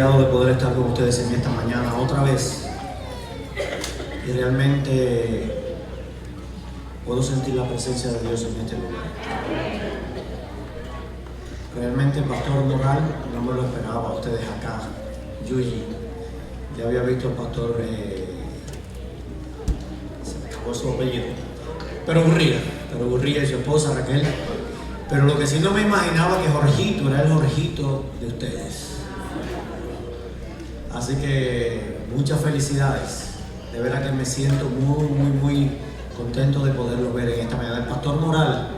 privilegiado de poder estar con ustedes en esta mañana otra vez. Y realmente puedo sentir la presencia de Dios en este lugar. Realmente el pastor Moral no me lo esperaba a ustedes acá. Yuyi, ya había visto al pastor, se me acabó su apellido, pero Gurría y su esposa Raquel. Pero lo que sí no me imaginaba que Jorgito era el Jorgito de ustedes. Así que muchas felicidades. De verdad que me siento muy contento de poderlo ver en esta mañana. El pastor Moral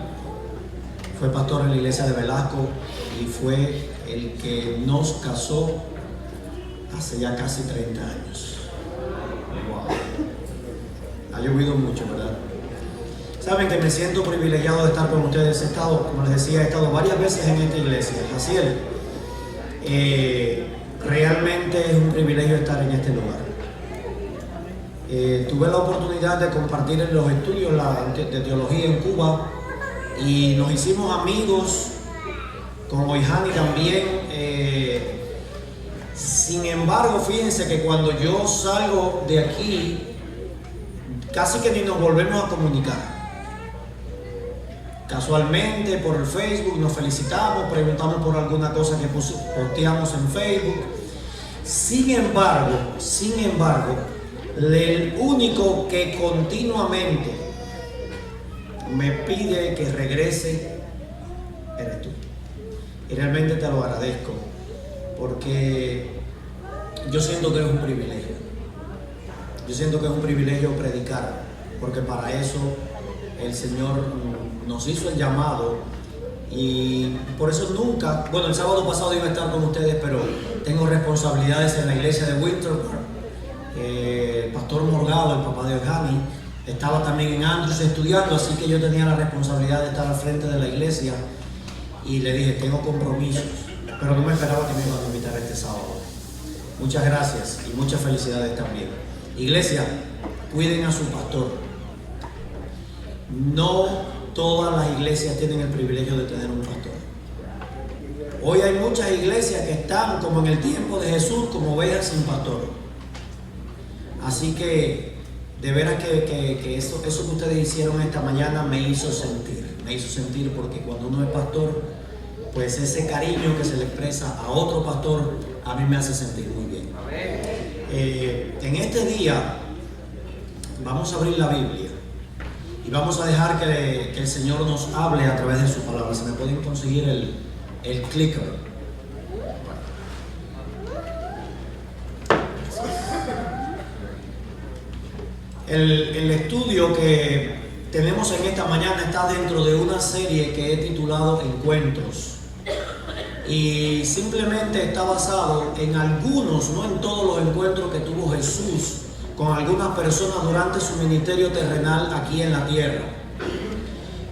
fue pastor en la iglesia de Velasco y fue el que nos casó hace ya casi 30 años. Wow. Ha llovido mucho, ¿verdad? Saben que me siento privilegiado de estar con ustedes. He estado, como les decía, he estado varias veces en esta iglesia. Jaciel, realmente es un privilegio estar en este lugar. Tuve la oportunidad de compartir en los estudios de teología en Cuba y nos hicimos amigos con Oihani también. Sin embargo, fíjense que cuando yo salgo de aquí, casi que ni nos volvemos a comunicar. Casualmente por el Facebook nos felicitamos, preguntamos por alguna cosa que posteamos en Facebook. Sin embargo, el único que continuamente me pide que regrese eres tú. Y realmente te lo agradezco, porque yo siento que es un privilegio. Yo siento que es un privilegio predicar, porque para eso el Señor nos hizo el llamado. Y por eso nunca, bueno, el sábado pasado iba a estar con ustedes, pero tengo responsabilidades en la iglesia de Winter Park. El pastor Morgado, el papá de Oihani, estaba también en Andrews estudiando, así que yo tenía la responsabilidad de estar al frente de la iglesia y le dije, tengo compromisos, pero no me esperaba que me iban a invitar este sábado. Muchas gracias y muchas felicidades también. Iglesia, cuiden a su pastor. No todas las iglesias tienen el privilegio de tener un pastor. Hoy hay muchas iglesias que están como en el tiempo de Jesús, como ovejas sin pastor. Así que de veras que eso que ustedes hicieron esta mañana me hizo sentir, porque cuando uno es pastor, pues ese cariño que se le expresa a otro pastor a mí me hace sentir muy bien. En este día vamos a abrir la Biblia y vamos a dejar que el Señor nos hable a través de su palabra. Si me pueden conseguir el clicker. El estudio que tenemos en esta mañana está dentro de una serie que he titulado Encuentros. Y simplemente está basado en algunos, no en todos los encuentros que tuvo Jesús con algunas personas durante su ministerio terrenal aquí en la tierra.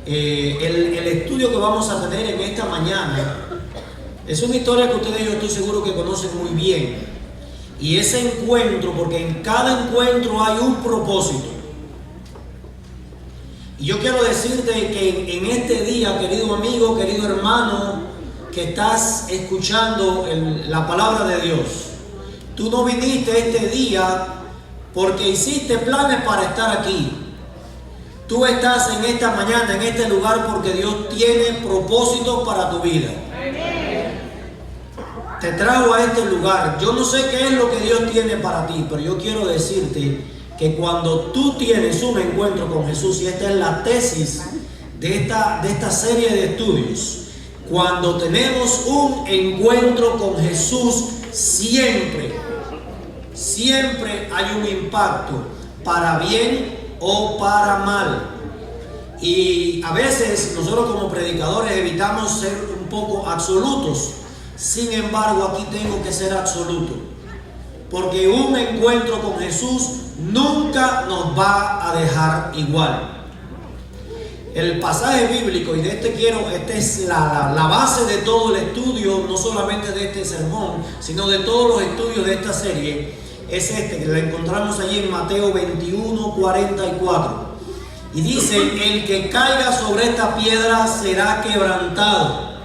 El estudio que vamos a tener en esta mañana es una historia que ustedes, yo estoy seguro que conocen muy bien. Y ese encuentro, porque en cada encuentro hay un propósito. Y yo quiero decirte que en este día, querido amigo, querido hermano, que estás escuchando la palabra de Dios, tú no viniste este día porque hiciste planes para estar aquí. Tú estás en esta mañana, en este lugar, porque Dios tiene propósitos para tu vida. Te trajo a este lugar. Yo no sé qué es lo que Dios tiene para ti, pero yo quiero decirte que cuando tú tienes un encuentro con Jesús, y esta es la tesis de esta serie de estudios, cuando tenemos un encuentro con Jesús, siempre hay un impacto, para bien o para mal. Y a veces nosotros como predicadores evitamos ser un poco absolutos. Sin embargo, aquí tengo que ser absoluto, porque un encuentro con Jesús nunca nos va a dejar igual. El pasaje bíblico, y esta es la base de todo el estudio, no solamente de este sermón, sino de todos los estudios de esta serie, es este, que lo encontramos allí en Mateo 21:44. Y dice, el que caiga sobre esta piedra será quebrantado.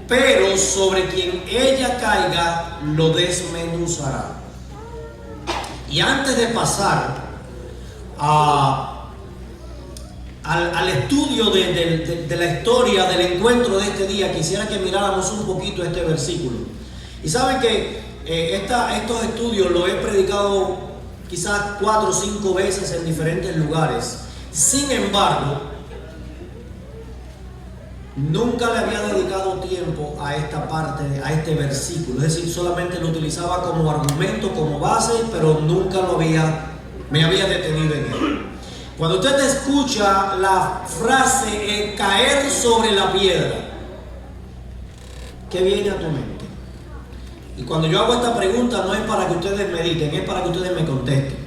pero sobre quien ella caiga lo desmenuzará. Y antes de pasar al estudio de la historia del encuentro de este día, quisiera que miráramos un poquito este versículo. Y saben que estos estudios los he predicado quizás 4 o 5 veces en diferentes lugares. Sin embargo, nunca le había dedicado tiempo a esta parte, a este versículo. Es decir, solamente lo utilizaba como argumento, como base, pero nunca me había detenido en él. Cuando usted escucha la frase caer sobre la piedra, ¿qué viene a tu mente? Y cuando yo hago esta pregunta no es para que ustedes mediten, es para que ustedes me contesten.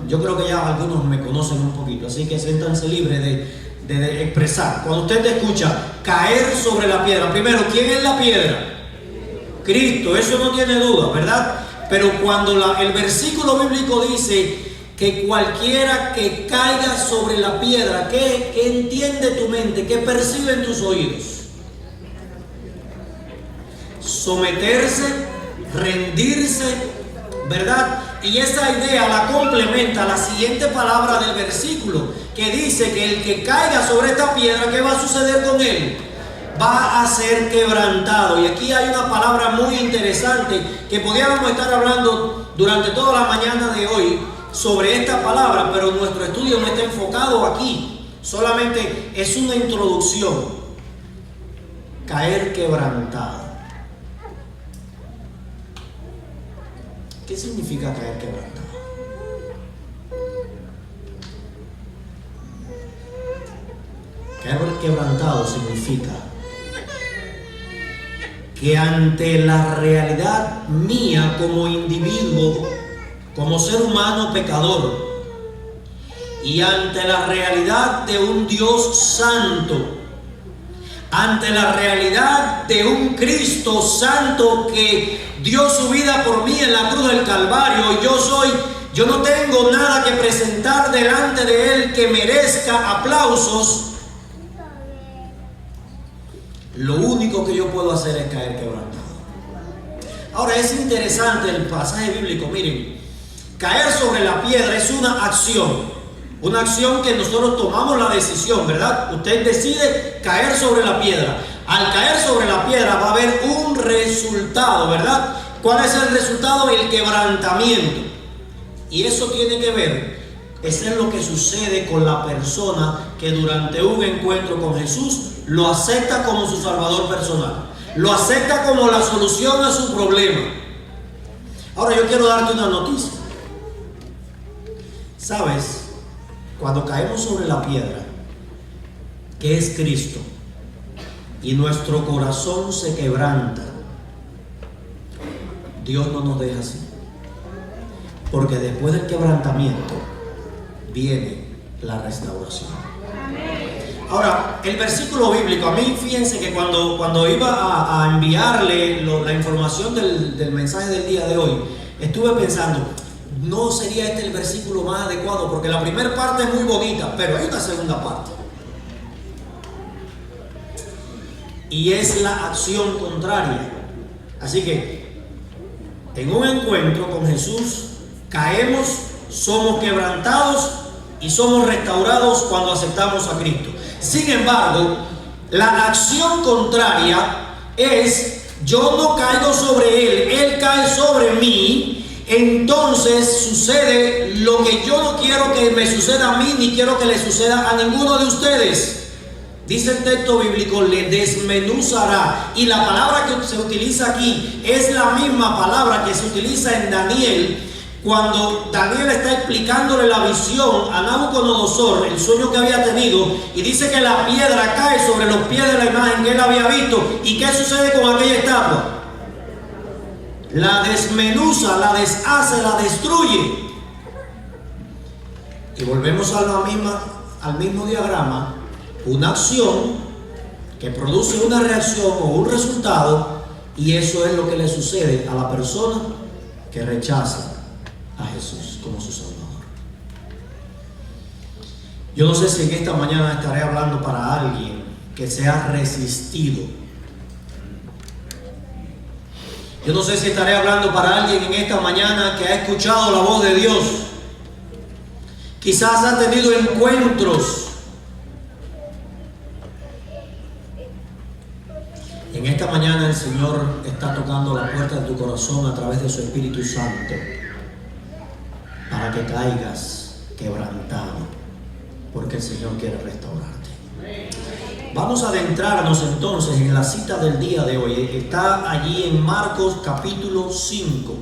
Yo creo que ya algunos me conocen un poquito, así que siéntanse libres de expresar. Cuando usted escucha caer sobre la piedra, primero, ¿quién es la piedra? Cristo, eso no tiene duda, ¿verdad? Pero cuando el versículo bíblico dice que cualquiera que caiga sobre la piedra, ¿qué entiende tu mente? ¿Qué perciben tus oídos? Someterse, rendirse, ¿verdad? Y esa idea la complementa la siguiente palabra del versículo, que dice que el que caiga sobre esta piedra, ¿qué va a suceder con él? Va a ser quebrantado. Y aquí hay una palabra muy interesante que podríamos estar hablando durante toda la mañana de hoy sobre esta palabra, pero nuestro estudio no está enfocado aquí. Solamente es una introducción. Caer quebrantado. ¿Qué significa caer quebrantado? Caer quebrantado significa que ante la realidad mía como individuo, como ser humano pecador, y ante la realidad de un Dios santo, ante la realidad de un Cristo santo que dio su vida por mí en la cruz del Calvario, yo no tengo nada que presentar delante de Él que merezca aplausos. Lo único que yo puedo hacer es caer quebrantado. Ahora es interesante el pasaje bíblico. Miren, caer sobre la piedra es una acción que nosotros tomamos la decisión, ¿verdad? Usted decide caer sobre la piedra. Al caer sobre la piedra va a haber un resultado, ¿verdad? ¿Cuál es el resultado? El quebrantamiento. Y eso tiene que ver, eso es lo que sucede con la persona que durante un encuentro con Jesús lo acepta como su salvador personal, lo acepta como la solución a su problema. Ahora yo quiero darte una noticia. ¿Sabes? Cuando caemos sobre la piedra, que es Cristo, y nuestro corazón se quebranta, Dios no nos deja así. Porque después del quebrantamiento viene la restauración. Ahora, el versículo bíblico, a mí fíjense que cuando iba a enviarle la información del mensaje del día de hoy, estuve pensando, no sería este el versículo más adecuado, porque la primera parte es muy bonita, pero hay una segunda parte. Y es la acción contraria. Así que, en un encuentro con Jesús, caemos, somos quebrantados y somos restaurados cuando aceptamos a Cristo. Sin embargo, la acción contraria es: yo no caigo sobre Él cae sobre mí. Entonces sucede lo que yo no quiero que me suceda a mí, ni quiero que le suceda a ninguno de ustedes. Dice el texto bíblico, le desmenuzará. Y la palabra que se utiliza aquí es la misma palabra que se utiliza en Daniel, cuando Daniel está explicándole la visión a Nabucodonosor, el sueño que había tenido, y dice que la piedra cae sobre los pies de la imagen que él había visto. ¿Y qué sucede con aquella estatua? La desmenuza, la deshace, la destruye. Y volvemos al mismo diagrama. Una acción que produce una reacción o un resultado, y eso es lo que le sucede a la persona que rechaza a Jesús como su Salvador. Yo no sé si en esta mañana estaré hablando para alguien que se ha resistido Yo no sé si estaré hablando para alguien en esta mañana que ha escuchado la voz de Dios. Quizás ha tenido encuentros. En esta mañana el Señor está tocando la puerta de tu corazón a través de su Espíritu Santo para que caigas quebrantado, porque el Señor quiere restaurarte. Vamos a adentrarnos entonces en la cita del día de hoy. Está allí en Marcos capítulo 5.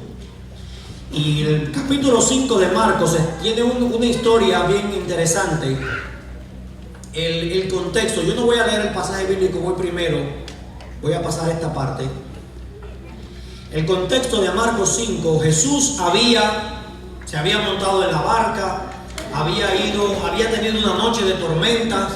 Y el capítulo 5 de Marcos tiene una historia bien interesante. El contexto, yo no voy a leer el pasaje bíblico, voy primero, voy a pasar esta parte. El contexto de Marcos 5, Jesús se había montado en la barca, había tenido una noche de tormentas.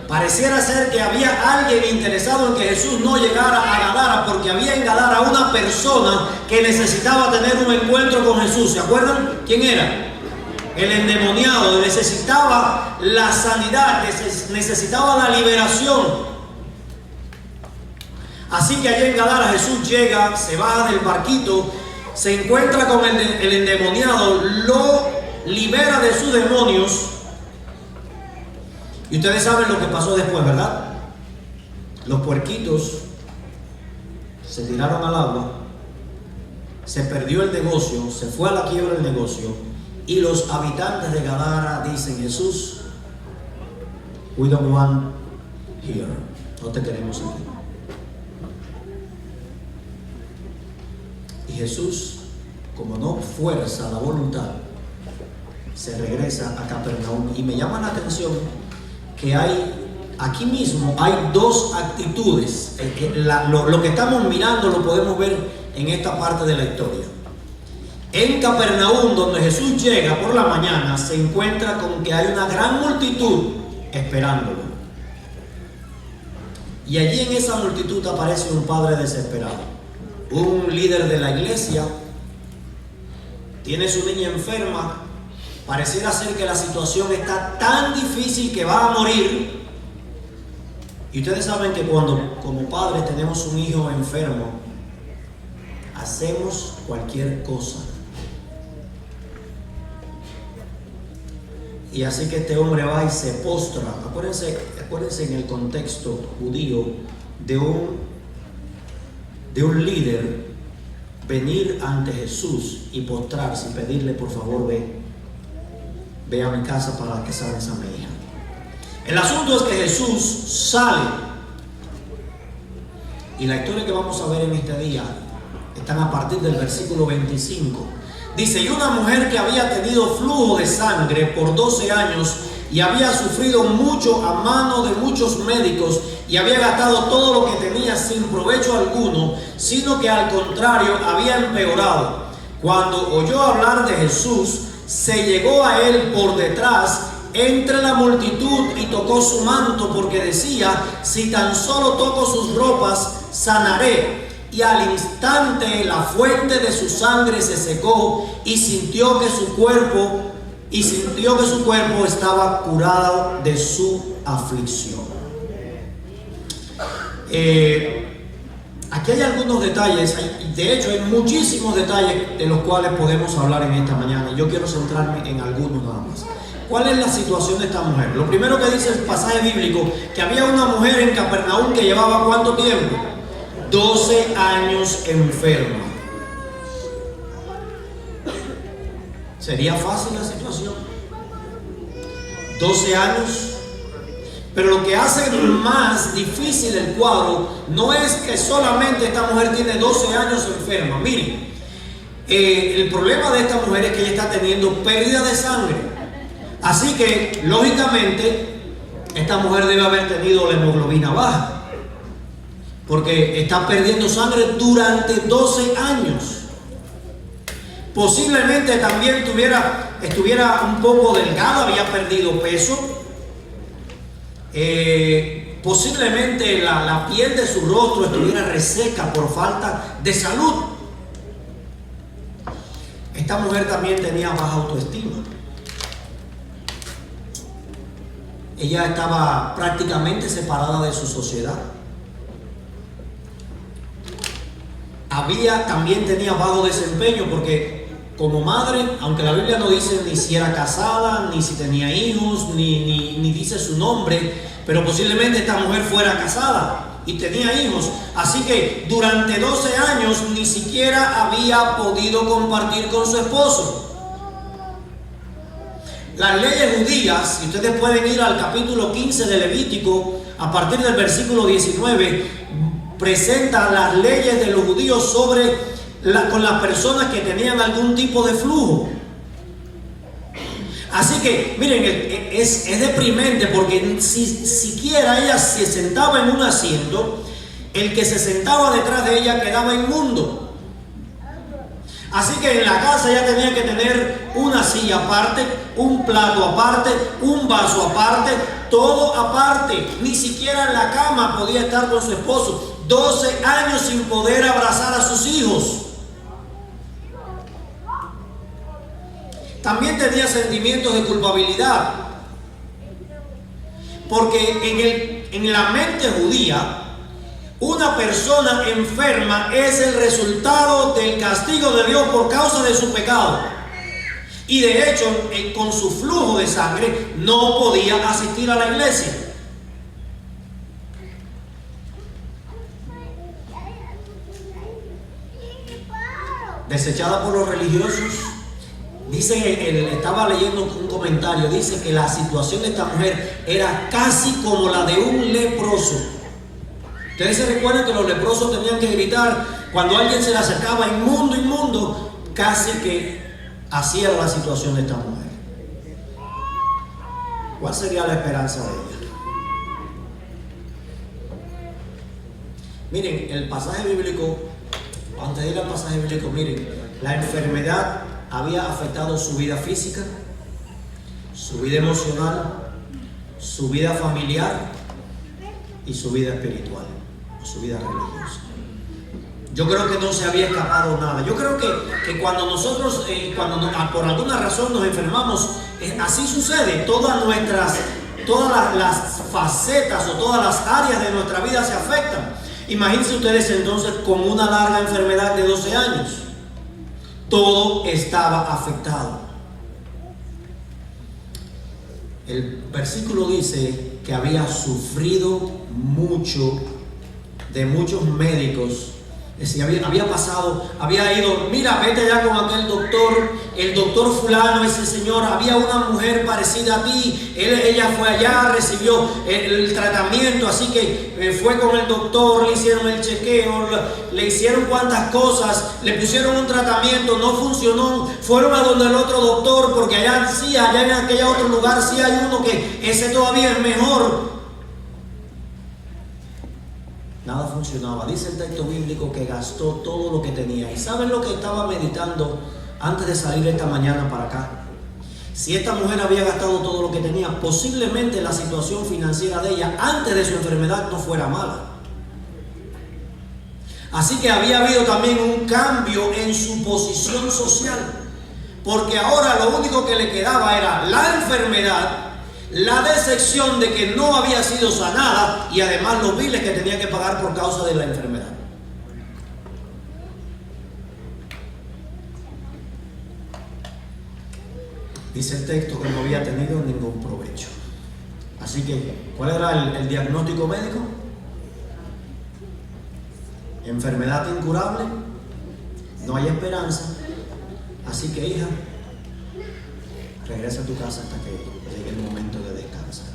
Pareciera ser que había alguien interesado en que Jesús no llegara a Gadara, porque había en Gadara una persona que necesitaba tener un encuentro con Jesús. ¿Se acuerdan? ¿Quién era? El endemoniado. Necesitaba la sanidad, necesitaba la liberación. Así que allá en Gadara Jesús llega, se baja del barquito, se encuentra con el endemoniado, lo libera de sus demonios. Y ustedes saben lo que pasó después, ¿verdad? Los puerquitos se tiraron al agua, se perdió el negocio, se fue a la quiebra el negocio, y los habitantes de Gadara dicen: Jesús, we don't want here, no te queremos aquí. Y Jesús, como no fuerza la voluntad, se regresa a Capernaum. Y me llama la atención que aquí mismo hay dos actitudes. Lo que estamos mirando lo podemos ver en esta parte de la historia. En Capernaum, donde Jesús llega por la mañana, se encuentra con que hay una gran multitud esperándolo. Y allí en esa multitud aparece un padre desesperado, un líder de la iglesia. Tiene su niña enferma. Pareciera ser que la situación está tan difícil que va a morir. Y ustedes saben que cuando como padres tenemos un hijo enfermo, hacemos cualquier cosa. Y así que este hombre va y se postra. Acuérdense en el contexto judío de un líder venir ante Jesús y postrarse y pedirle: por favor, ve a mi casa para que sanes a mi hija. El asunto es que Jesús sale, y la historia que vamos a ver en este día están a partir del versículo 25. Dice: y una mujer que había tenido flujo de sangre por 12 años y había sufrido mucho a mano de muchos médicos y había gastado todo lo que tenía sin provecho alguno, sino que al contrario había empeorado, cuando oyó hablar de Jesús, se llegó a él por detrás entre la multitud y tocó su manto, porque decía: si tan solo toco sus ropas, sanaré. Y al instante la fuente de su sangre se secó y sintió que su cuerpo estaba curado de su aflicción. Aquí hay algunos detalles, de hecho hay muchísimos detalles de los cuales podemos hablar en esta mañana. Yo quiero centrarme en algunos nada más. ¿Cuál es la situación de esta mujer? Lo primero que dice el pasaje bíblico, que había una mujer en Capernaum que llevaba ¿cuánto tiempo? 12 años enferma. ¿Sería fácil la situación? 12 años. Pero lo que hace más difícil el cuadro no es que solamente esta mujer tiene 12 años enferma. Miren, el problema de esta mujer es que ella está teniendo pérdida de sangre. Así que, lógicamente, esta mujer debe haber tenido la hemoglobina baja, porque está perdiendo sangre durante 12 años. Posiblemente también estuviera un poco delgada, había perdido peso. Posiblemente la piel de su rostro estuviera reseca por falta de salud. Esta mujer también tenía baja autoestima. Ella estaba prácticamente separada de su sociedad. también tenía bajo desempeño, porque como madre, aunque la Biblia no dice ni si era casada, ni si tenía hijos, ni dice su nombre, pero posiblemente esta mujer fuera casada y tenía hijos. Así que durante 12 años ni siquiera había podido compartir con su esposo. Las leyes judías, y ustedes pueden ir al capítulo 15 de Levítico, a partir del versículo 19, presenta las leyes de los judíos con las personas que tenían algún tipo de flujo. Así que, miren, es deprimente, porque si siquiera ella se sentaba en un asiento, el que se sentaba detrás de ella quedaba inmundo. Así que en la casa ella tenía que tener una silla aparte, un plato aparte, un vaso aparte, todo aparte. Ni siquiera en la cama podía estar con su esposo. 12 años sin poder abrazar a sus hijos. También tenía sentimientos de culpabilidad, porque en la mente judía, una persona enferma es el resultado del castigo de Dios por causa de su pecado. Y de hecho, con su flujo de sangre no podía asistir a la iglesia. Desechada por los religiosos. Dice, estaba leyendo un comentario, dice que la situación de esta mujer era casi como la de un leproso. Ustedes se recuerdan que los leprosos tenían que gritar cuando alguien se le acercaba: inmundo, inmundo. Casi que así era la situación de esta mujer. ¿Cuál sería la esperanza de ella? Miren, el pasaje bíblico, antes de ir al pasaje bíblico, miren, la enfermedad había afectado su vida física, su vida emocional, su vida familiar y su vida espiritual, su vida religiosa. Yo creo que no se había escapado nada. Yo creo que cuando nosotros, por alguna razón nos enfermamos, así sucede. Todas las facetas o todas las áreas de nuestra vida se afectan. Imagínense ustedes entonces con una larga enfermedad de 12 años. Todo estaba afectado. El versículo dice que había sufrido mucho de muchos médicos. Es decir, había ido, mira, vete allá con aquel doctor, el doctor fulano, ese señor, había una mujer parecida a ti, ella fue allá, recibió el tratamiento, así que fue con el doctor, le hicieron el chequeo, le hicieron cuantas cosas, le pusieron un tratamiento, no funcionó, fueron a donde el otro doctor, porque allá en aquel otro lugar sí hay uno que ese todavía es mejor. Nada funcionaba. Dice el texto bíblico que gastó todo lo que tenía. ¿Y saben lo que estaba meditando antes de salir esta mañana para acá? Si esta mujer había gastado todo lo que tenía, posiblemente la situación financiera de ella antes de su enfermedad no fuera mala. Así que había habido también un cambio en su posición social, porque ahora lo único que le quedaba era la enfermedad, la decepción de que no había sido sanada y además los biles que tenía que pagar por causa de la enfermedad. Dice el texto que no había tenido ningún provecho. Así que, ¿cuál era el diagnóstico médico? Enfermedad incurable, no hay esperanza. Así que, hija, regresa a tu casa hasta que llegue el momento de descansar.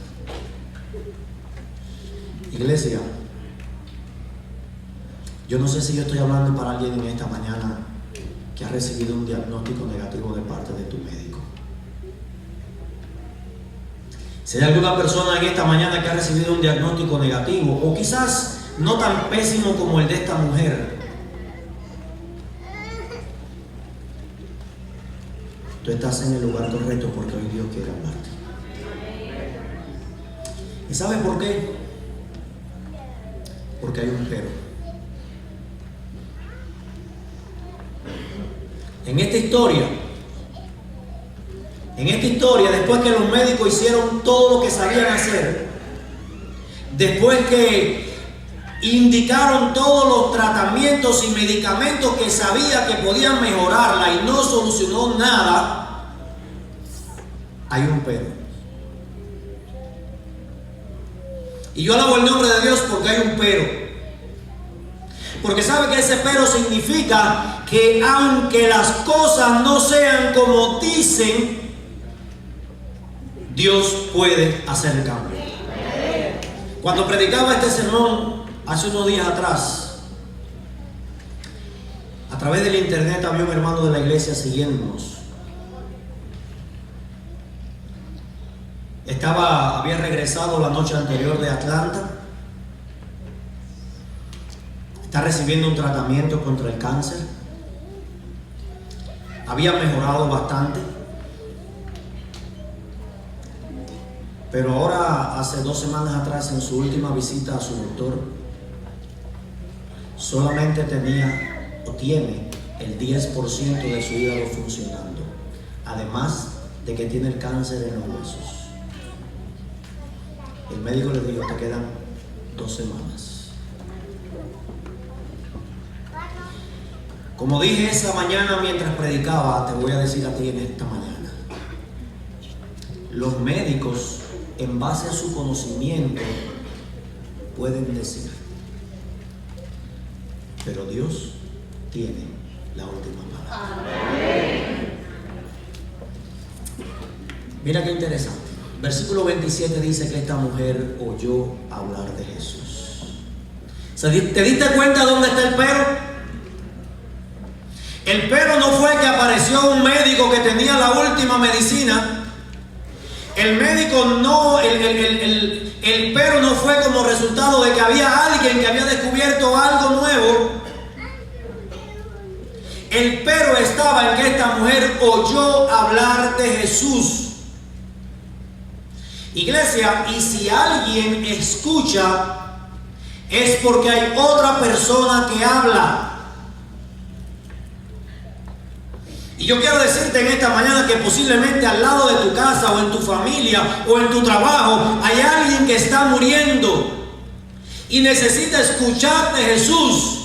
Iglesia, yo no sé si yo estoy hablando para alguien en esta mañana que ha recibido un diagnóstico negativo de parte de tu médico. Si hay alguna persona en esta mañana que ha recibido un diagnóstico negativo, o quizás no tan pésimo como el de esta mujer, tú estás en el lugar correcto, porque hoy Dios quiere hablarte. ¿Y sabes por qué? Porque hay un pero. En esta historia, después que los médicos hicieron todo lo que sabían hacer, después que indicaron todos los tratamientos y medicamentos que sabía que podían mejorarla y no solucionó nada, hay un pero. Y yo alabo el nombre de Dios porque hay un pero. Porque sabe que ese pero significa que aunque las cosas no sean como dicen, Dios puede hacer el cambio. Cuando predicaba este sermón hace unos días atrás, a través del internet había un hermano de la iglesia siguiéndonos. Había regresado la noche anterior de Atlanta. Está recibiendo un tratamiento contra el cáncer. Había mejorado bastante. Pero ahora, hace 2 semanas atrás, en su última visita a su doctor, solamente tenía o tiene el 10% de su hígado funcionando. Además de que tiene el cáncer en los huesos. El médico le dijo, te quedan 2 semanas. Como dije esa mañana mientras predicaba, te voy a decir a ti en esta mañana. Los médicos, en base a su conocimiento, pueden decir, pero Dios tiene la última palabra. Mira qué interesante. Versículo 27 dice que esta mujer oyó hablar de Jesús. ¿Te diste cuenta dónde está el pero? El pero no fue que apareció un médico que tenía la última medicina. El médico no, el pero no fue como resultado de que había alguien que había descubierto algo nuevo. El pero estaba en que esta mujer oyó hablar de Jesús. Iglesia, y si alguien escucha, es porque hay otra persona que habla. Y yo quiero decirte en esta mañana que posiblemente al lado de tu casa o en tu familia o en tu trabajo hay alguien que está muriendo y necesita escuchar de Jesús.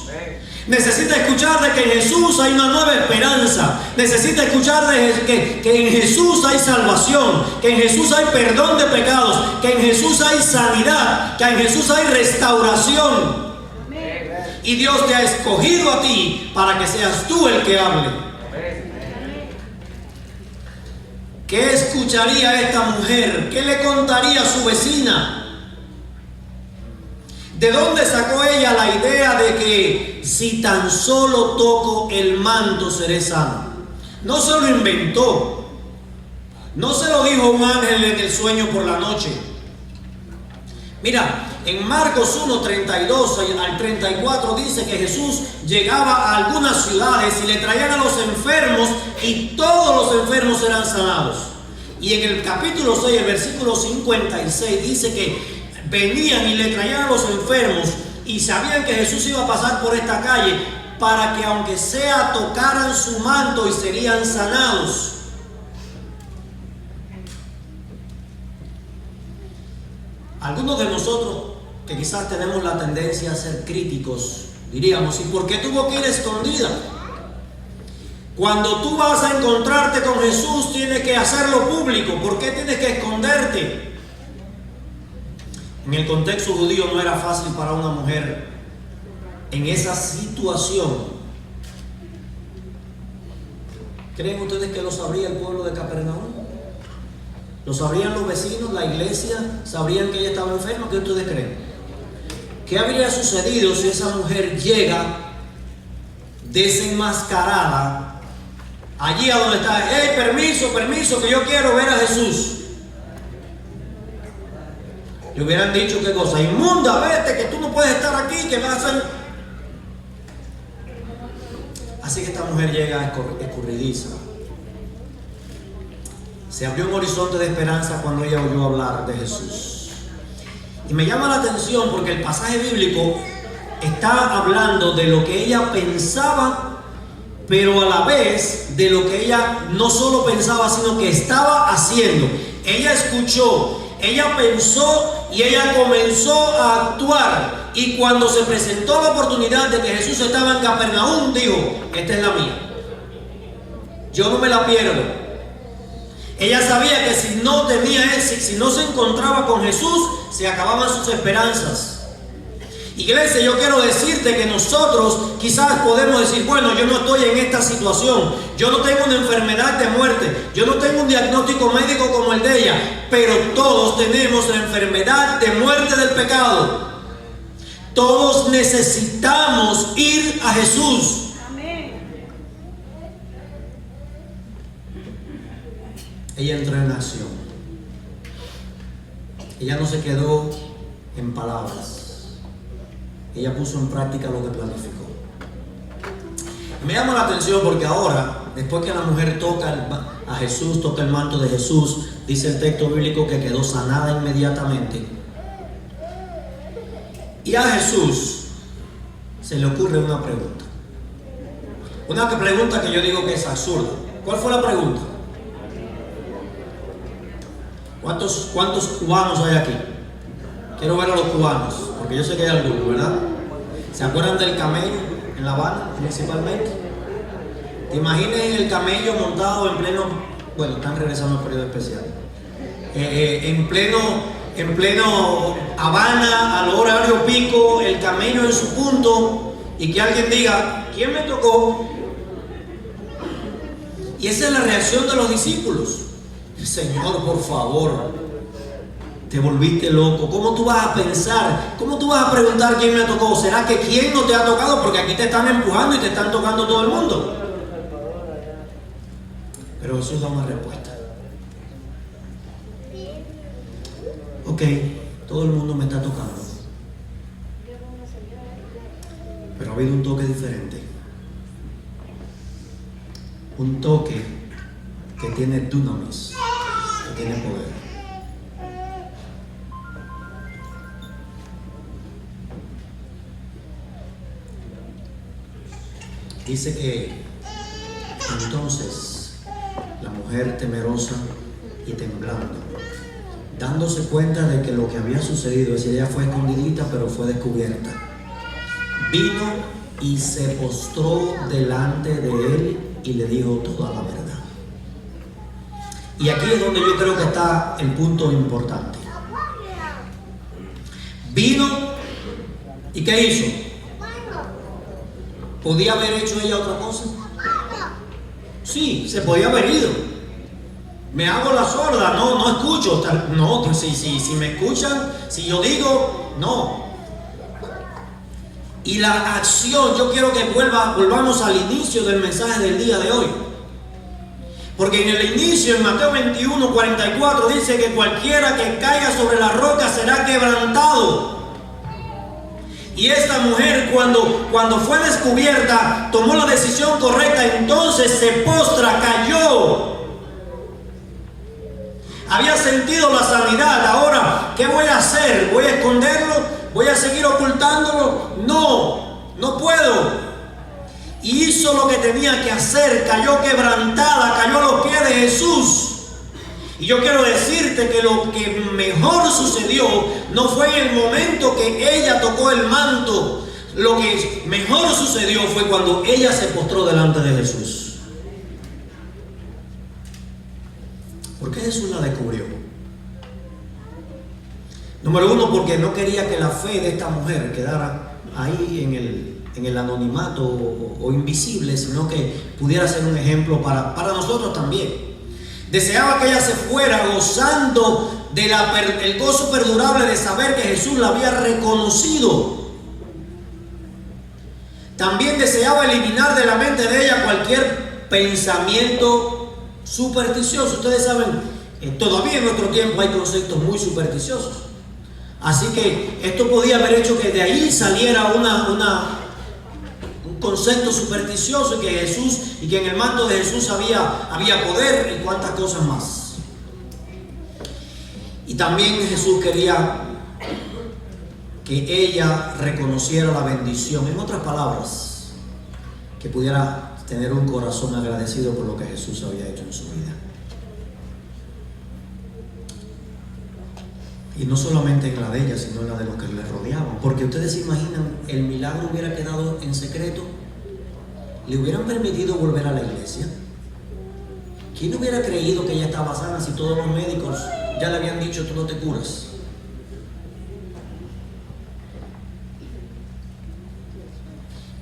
Necesita escuchar de que en Jesús hay una nueva esperanza. Necesita escuchar que en Jesús hay salvación, que en Jesús hay perdón de pecados, que en Jesús hay sanidad, que en Jesús hay restauración. Y Dios te ha escogido a ti para que seas tú el que hable. ¿Qué escucharía esta mujer? ¿Qué le contaría a su vecina? ¿De dónde sacó ella la idea de que si tan solo toco el manto seré sano? No se lo inventó. No se lo dijo un ángel en el sueño por la noche. Mira, en Marcos 1:32 al 34 dice que Jesús llegaba a algunas ciudades y le traían a los enfermos y todos los enfermos eran sanados. Y en el capítulo 6, el versículo 56 dice que venían y le traían a los enfermos y sabían que Jesús iba a pasar por esta calle para que aunque sea tocaran su manto y serían sanados. Algunos de nosotros que quizás tenemos la tendencia a ser críticos, diríamos, ¿y por qué tuvo que ir escondida? Cuando tú vas a encontrarte con Jesús tienes que hacerlo público. ¿Por qué tienes que esconderte? En el contexto judío no era fácil para una mujer en esa situación. ¿Creen ustedes que lo sabría el pueblo de Capernaum? ¿Lo sabrían los vecinos, la iglesia? ¿Sabrían que ella estaba enferma? ¿Qué ustedes creen? ¿Qué habría sucedido si esa mujer llega desenmascarada allí a donde está? ¡Hey, permiso, que yo quiero ver a Jesús! Le hubieran dicho qué cosa, inmunda, vete, que tú no puedes estar aquí, que vas a... Así que esta mujer llega escurridiza. Se abrió un horizonte de esperanza cuando ella oyó hablar de Jesús. Y me llama la atención porque el pasaje bíblico está hablando de lo que ella pensaba, pero a la vez de lo que ella no solo pensaba, sino que estaba haciendo. ella escuchó, ella pensó y ella comenzó a actuar. Y cuando se presentó la oportunidad de que Jesús estaba en Capernaum, dijo: esta es la mía, yo no me la pierdo. Ella sabía que si no tenía éxito, si no se encontraba con Jesús, se acababan sus esperanzas. Iglesia, yo quiero decirte que nosotros quizás podemos decir: bueno, yo no estoy en esta situación, yo no tengo una enfermedad de muerte, yo no tengo un diagnóstico médico como el de ella, pero todos tenemos la enfermedad de muerte del pecado. Todos necesitamos ir a Jesús. Amén. Ella entró en acción. Ella no se quedó en palabras. Ella puso en práctica lo que planificó. Me llama la atención porque ahora, después que la mujer toca a Jesús, toca el manto de Jesús, dice el texto bíblico que quedó sanada inmediatamente. Y a Jesús se le ocurre una pregunta. Una pregunta que yo digo que es absurda. ¿Cuál fue la pregunta? ¿Cuántos cubanos hay aquí? Quiero ver a los cubanos, porque yo sé que hay algunos, ¿verdad? ¿Se acuerdan del camello en La Habana, principalmente? ¿Te imaginas el camello montado en pleno... Bueno, están regresando al periodo especial. En pleno Habana, al horario pico, el camello en su punto, y que alguien diga: ¿quién me tocó? Y esa es la reacción de los discípulos. Señor, por favor, te volviste loco. ¿Cómo tú vas a pensar? ¿Cómo tú vas a preguntar quién me tocó? ¿Será que quién no te ha tocado? Porque aquí te están empujando y te están tocando todo el mundo. Pero Jesús da una respuesta. Ok, todo el mundo me está tocando, pero ha habido un toque diferente. Un toque que tiene dunamis, que tiene poder. Dice que entonces la mujer, temerosa y temblando, dándose cuenta de que lo que había sucedido, es decir, ella fue escondidita pero fue descubierta, vino y se postró delante de él y le dijo toda la verdad. Y aquí es donde yo creo que está el punto importante. Vino y ¿qué hizo? ¿Podía haber hecho ella otra cosa? Sí, se podía haber ido. Me hago la sorda, no escucho. No, si me escuchan, si yo digo, no. Y la acción, yo quiero que volvamos al inicio del mensaje del día de hoy. Porque en el inicio, en Mateo 21, 44, dice que cualquiera que caiga sobre la roca será quebrantado. Y esta mujer, cuando fue descubierta, tomó la decisión correcta, entonces se postra, cayó. Había sentido la sanidad. Ahora, ¿qué voy a hacer? ¿Voy a esconderlo? ¿Voy a seguir ocultándolo? No puedo. Y hizo lo que tenía que hacer, cayó quebrantada, cayó a los pies de Jesús. Y yo quiero decirte que lo que mejor sucedió no fue en el momento que ella tocó el manto. Lo que mejor sucedió fue cuando ella se postró delante de Jesús. ¿Por qué Jesús la descubrió? Número uno, porque no quería que la fe de esta mujer quedara ahí en el anonimato o invisible, sino que pudiera ser un ejemplo para nosotros también. Deseaba que ella se fuera gozando del gozo perdurable de saber que Jesús la había reconocido. También deseaba eliminar de la mente de ella cualquier pensamiento supersticioso. Ustedes saben, todavía en nuestro tiempo hay conceptos muy supersticiosos. Así que esto podía haber hecho que de ahí saliera un concepto supersticioso, y que en el manto de Jesús había poder y cuantas cosas más. Y también Jesús quería que ella reconociera la bendición. En otras palabras, que pudiera tener un corazón agradecido por lo que Jesús había hecho en su vida. Y no solamente en la de ella, sino en la de los que le rodeaban. Porque ustedes se imaginan, el milagro hubiera quedado en secreto. ¿Le hubieran permitido volver a la iglesia? ¿Quién hubiera creído que ella estaba sana si todos los médicos ya le habían dicho tú no te curas?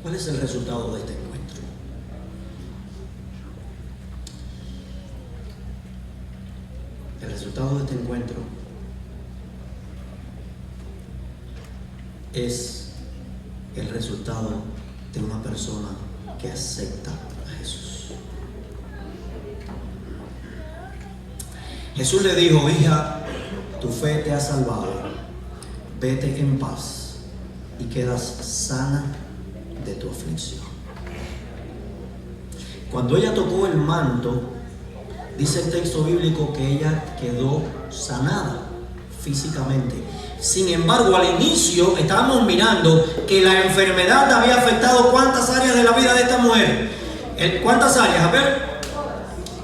¿Cuál es el resultado de este encuentro? El resultado de este encuentro es el resultado de una persona que acepta a Jesús. Jesús le dijo: hija, tu fe te ha salvado, vete en paz y quedas sana de tu aflicción. Cuando ella tocó el manto, dice el texto bíblico que ella quedó sanada físicamente. Sin embargo, al inicio estábamos mirando que la enfermedad había afectado ¿cuántas áreas de la vida de esta mujer? ¿Cuántas áreas? A ver,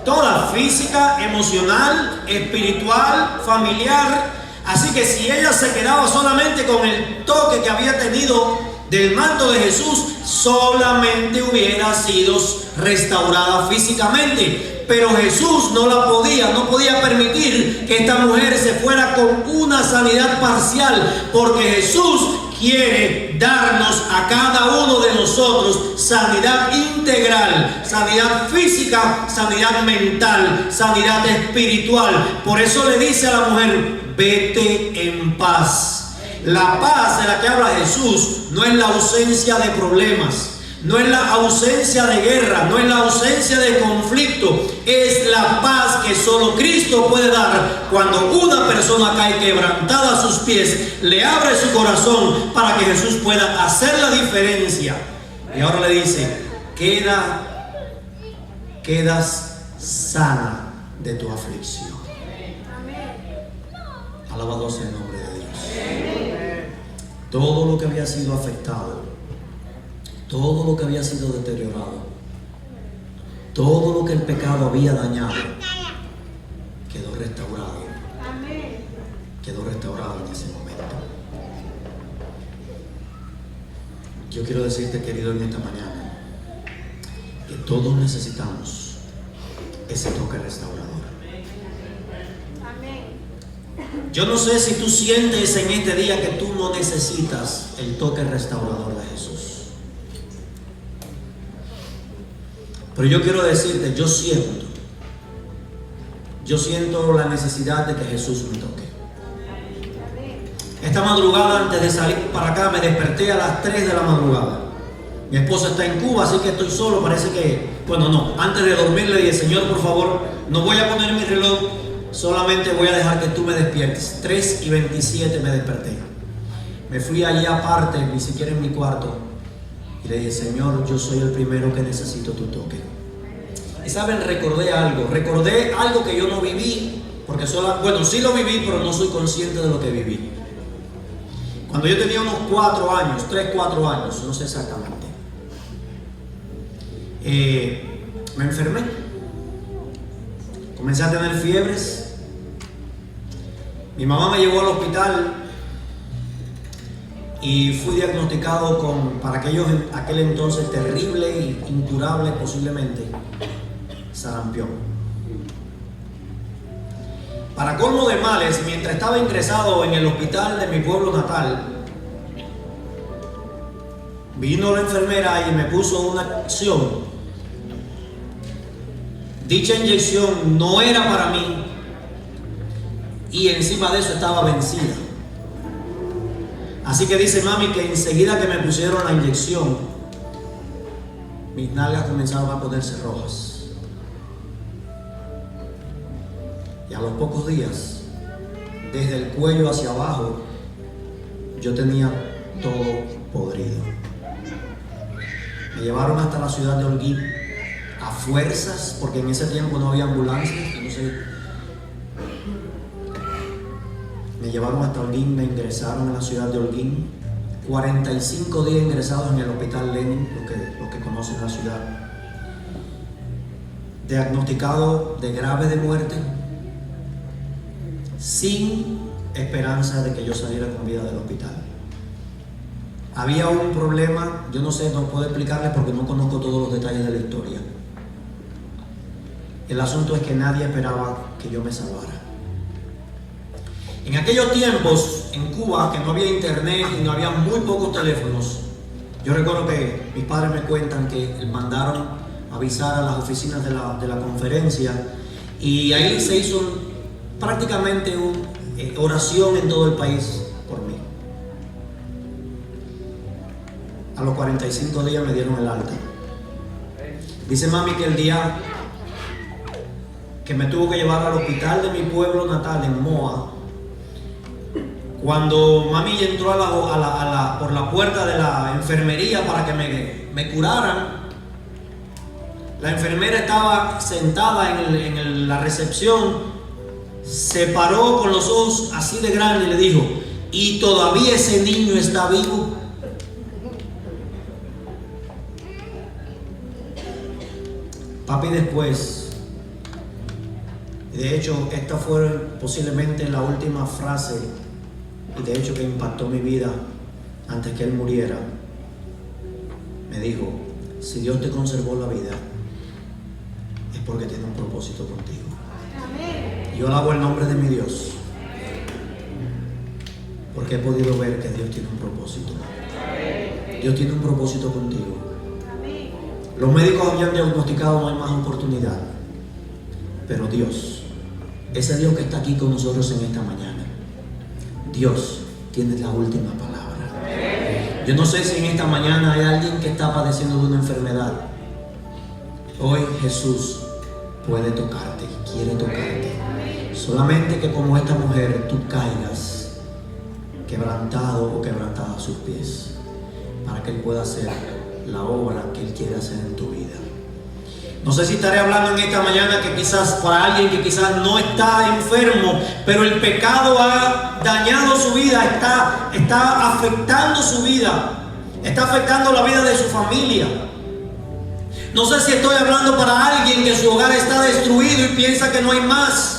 toda: física, emocional, espiritual, familiar. Así que si ella se quedaba solamente con el toque que había tenido del manto de Jesús, solamente hubiera sido restaurada físicamente. Pero Jesús no podía permitir que esta mujer se fuera con una sanidad parcial, porque Jesús quiere darnos a cada uno de nosotros sanidad integral, sanidad física, sanidad mental, sanidad espiritual. Por eso le dice a la mujer: vete en paz. La paz de la que habla Jesús no es la ausencia de problemas, no es la ausencia de guerra, no es la ausencia de conflicto. Es la paz que solo Cristo puede dar cuando una persona cae quebrantada a sus pies, le abre su corazón para que Jesús pueda hacer la diferencia. Y ahora le dice: quedas sana de tu aflicción. Alabado sea el nombre de Dios. Todo lo que había sido afectado, todo lo que había sido deteriorado, todo lo que el pecado había dañado, quedó restaurado. Quedó restaurado en ese momento. Yo quiero decirte, querido, en esta mañana, que todos necesitamos ese toque restaurador. Yo no sé si tú sientes en este día que tú no necesitas el toque restaurador de Jesús. Pero yo quiero decirte, yo siento la necesidad de que Jesús me toque. Esta madrugada, antes de salir para acá, me desperté a las 3 de la madrugada. Mi esposa está en Cuba, así que estoy solo. Parece que, antes de dormir le dije: Señor, por favor, no voy a poner mi reloj, solamente voy a dejar que tú me despiertes. 3:27 me desperté. Me fui allí aparte, ni siquiera en mi cuarto, y le dije: Señor, yo soy el primero que necesito tu toque. Y saben, recordé algo que yo no viví, porque sí lo viví, pero no soy consciente de lo que viví. Cuando yo tenía unos 4 años, 3, 4 años, no sé exactamente, me enfermé. Comencé a tener fiebres. Mi mamá me llevó al hospital y fui diagnosticado con, para aquel entonces, terrible e incurable posiblemente, sarampión. Para colmo de males, mientras estaba ingresado en el hospital de mi pueblo natal, vino la enfermera y me puso una inyección. Dicha inyección no era para mí y encima de eso estaba vencida. Así que dice mami que enseguida que me pusieron la inyección, mis nalgas comenzaron a ponerse rojas. Y a los pocos días, desde el cuello hacia abajo, yo tenía todo podrido. Me llevaron hasta la ciudad de Holguín a fuerzas, porque en ese tiempo no había ambulancias. Me llevaron hasta Holguín, me ingresaron en la ciudad de Holguín. 45 días ingresados en el hospital Lenin, los que conocen la ciudad. Diagnosticado de grave de muerte, sin esperanza de que yo saliera con vida del hospital. Había un problema, yo no sé, no puedo explicarles porque no conozco todos los detalles de la historia. El asunto es que nadie esperaba que yo me salvara. En aquellos tiempos, en Cuba, que no había internet y no había muy pocos teléfonos, yo recuerdo que mis padres me cuentan que mandaron avisar a las oficinas de la conferencia, y ahí se hizo prácticamente una oración en todo el país por mí. A los 45 días me dieron el alta. Dice mami que el día que me tuvo que llevar al hospital de mi pueblo natal en Moa, cuando mami entró por la puerta de la enfermería para que me curaran, la enfermera estaba sentada en la recepción, se paró con los ojos así de grande y le dijo: ¿y todavía ese niño está vivo? Papi después, de hecho esta fue posiblemente la última frase, y de hecho que impactó mi vida antes que él muriera, me dijo: si Dios te conservó la vida, es porque tiene un propósito contigo. Amén. Yo alabo el nombre de mi Dios, porque he podido ver que Dios tiene un propósito. Dios tiene un propósito contigo. Los médicos habían diagnosticado: no hay más oportunidad. Pero Dios, ese Dios que está aquí con nosotros en esta mañana, Dios tiene la última palabra. Yo no sé si en esta mañana hay alguien que está padeciendo de una enfermedad. Hoy Jesús puede tocarte, quiere tocarte. Solamente que como esta mujer tú caigas quebrantado o quebrantada a sus pies, para que Él pueda hacer la obra que Él quiere hacer en tu vida. No sé si estaré hablando en esta mañana que quizás para alguien que quizás no está enfermo, pero el pecado ha dañado su vida, está afectando su vida, está afectando la vida de su familia. No sé si estoy hablando para alguien que su hogar está destruido y piensa que no hay más.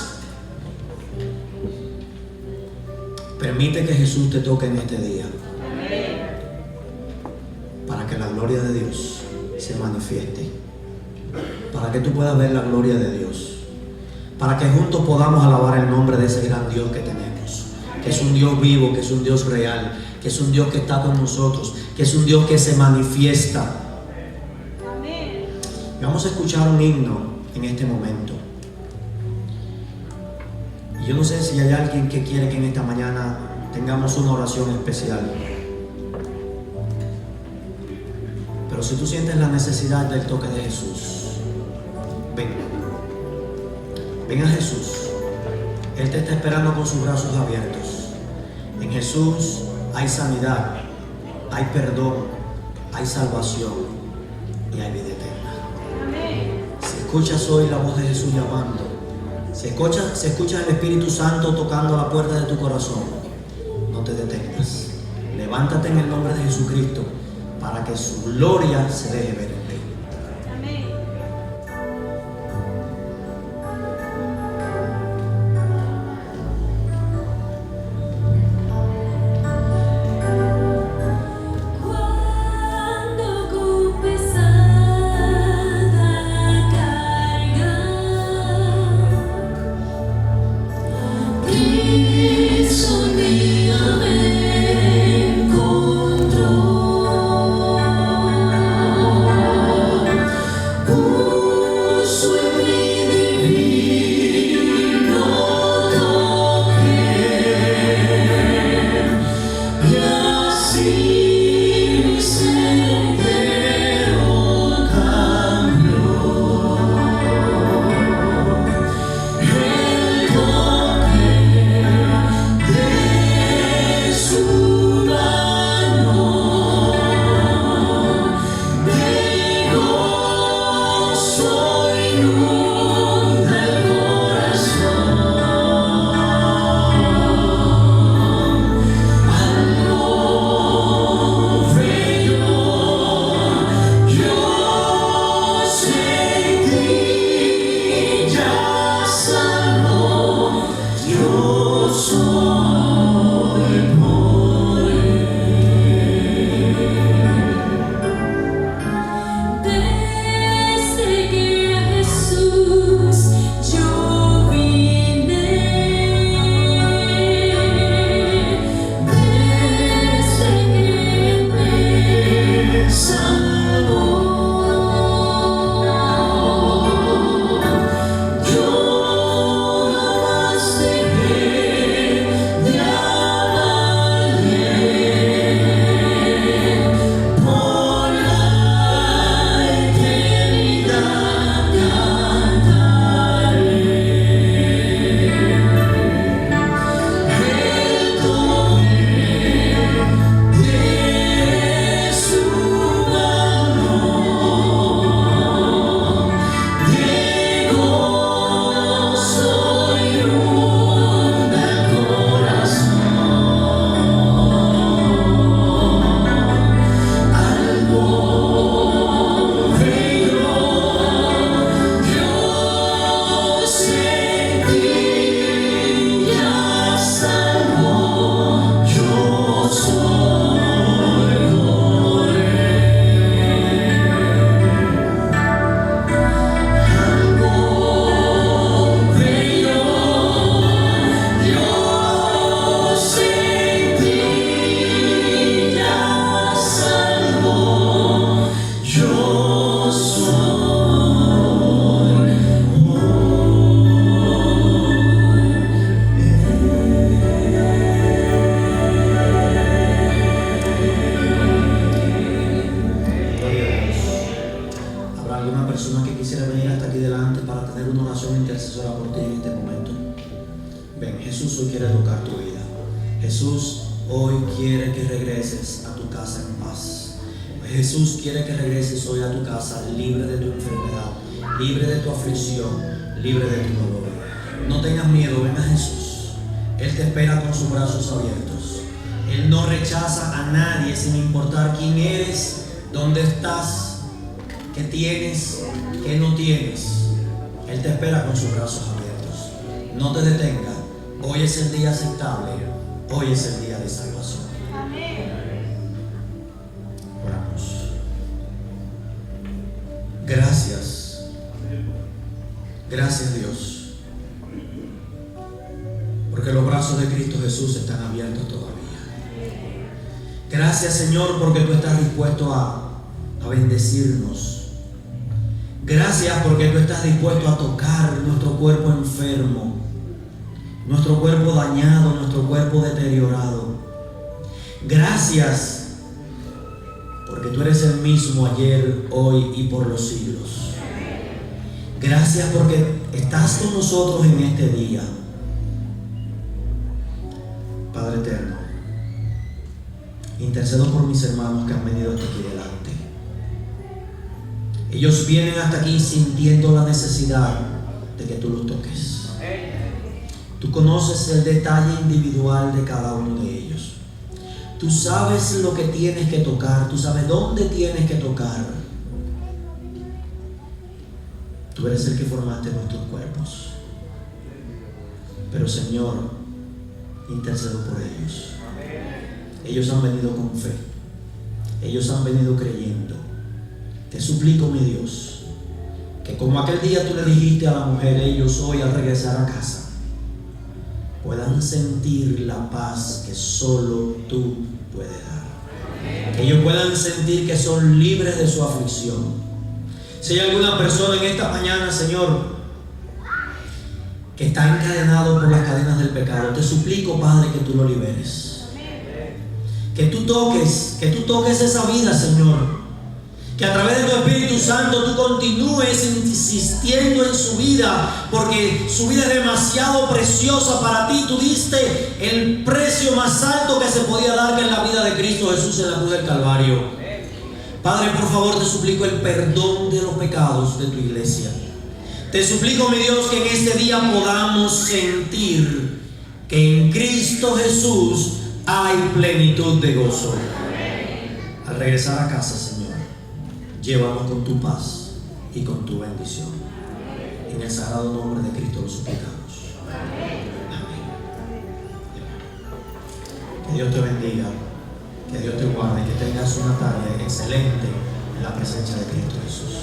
Permite que Jesús te toque en este día, para que la gloria de Dios se manifieste, para que tú puedas ver la gloria de Dios, para que juntos podamos alabar el nombre de ese gran Dios que tenemos, que es un Dios vivo, que es un Dios real, que es un Dios que está con nosotros, que es un Dios que se manifiesta. Y vamos a escuchar un himno en este momento. Y yo no sé si hay alguien que quiere que en esta mañana tengamos una oración especial. Pero si tú sientes la necesidad del toque de Jesús, ven a Jesús. Él te está esperando con sus brazos abiertos. En Jesús hay sanidad, hay perdón, hay salvación y hay vida eterna. Si escuchas hoy la voz de Jesús llamando, si escuchas el Espíritu Santo tocando la puerta de tu corazón, no te detengas. Levántate en el nombre de Jesucristo, para que su gloria se deje ver en ti. Amén. Cuando con pesada carga, Cristo un día me encontró. Jesús hoy quiere que regreses a tu casa en paz. Jesús quiere que regreses hoy a tu casa libre de tu enfermedad, libre de tu aflicción, libre de tu dolor. No tengas miedo, ven a Jesús. Él te espera con sus brazos abiertos. Él no rechaza a nadie sin importar quién eres, dónde estás, qué tienes, qué no tienes. Él te espera con sus brazos abiertos. No te detengas. Hoy es el día aceptable. Hoy es el día de salvación. Oramos. Gracias. Gracias, Dios. Porque los brazos de Cristo Jesús están abiertos todavía. Gracias, Señor, porque tú estás dispuesto a bendecirnos. Gracias porque tú estás dispuesto a tocar nuestro cuerpo enfermo, nuestro cuerpo dañado, nuestro cuerpo deteriorado. Gracias porque tú eres el mismo ayer, hoy y por los siglos. Gracias porque estás con nosotros en este día. Padre eterno, intercedo por mis hermanos que han venido hasta aquí delante. Ellos vienen hasta aquí sintiendo la necesidad de que tú los toques. Tú conoces el detalle individual de cada uno de ellos. Tú sabes lo que tienes que tocar. Tú sabes dónde tienes que tocar. Tú eres el que formaste nuestros cuerpos. Pero, Señor, intercedo por ellos. Ellos han venido con fe. Ellos han venido creyendo. Te suplico, mi Dios, que como aquel día tú le dijiste a la mujer, ellos hoy al regresar a casa puedan sentir la paz que solo tú puedes dar. Que ellos puedan sentir que son libres de su aflicción. Si hay alguna persona en esta mañana, Señor, que está encadenado por las cadenas del pecado, te suplico, Padre, que tú lo liberes. Que tú toques esa vida, Señor. Que a través de tu Espíritu Santo tú continúes insistiendo en su vida, porque su vida es demasiado preciosa para ti. Tú diste el precio más alto que se podía dar, que es la vida de Cristo Jesús en la cruz del Calvario. Padre, por favor, te suplico el perdón de los pecados de tu iglesia. Te suplico, mi Dios, que en este día podamos sentir que en Cristo Jesús hay plenitud de gozo. Al regresar a casa, Señor, llévanos con tu paz y con tu bendición. En el sagrado nombre de Cristo lo suplicamos. Amén. Que Dios te bendiga, que Dios te guarde y que tengas una tarde excelente en la presencia de Cristo Jesús.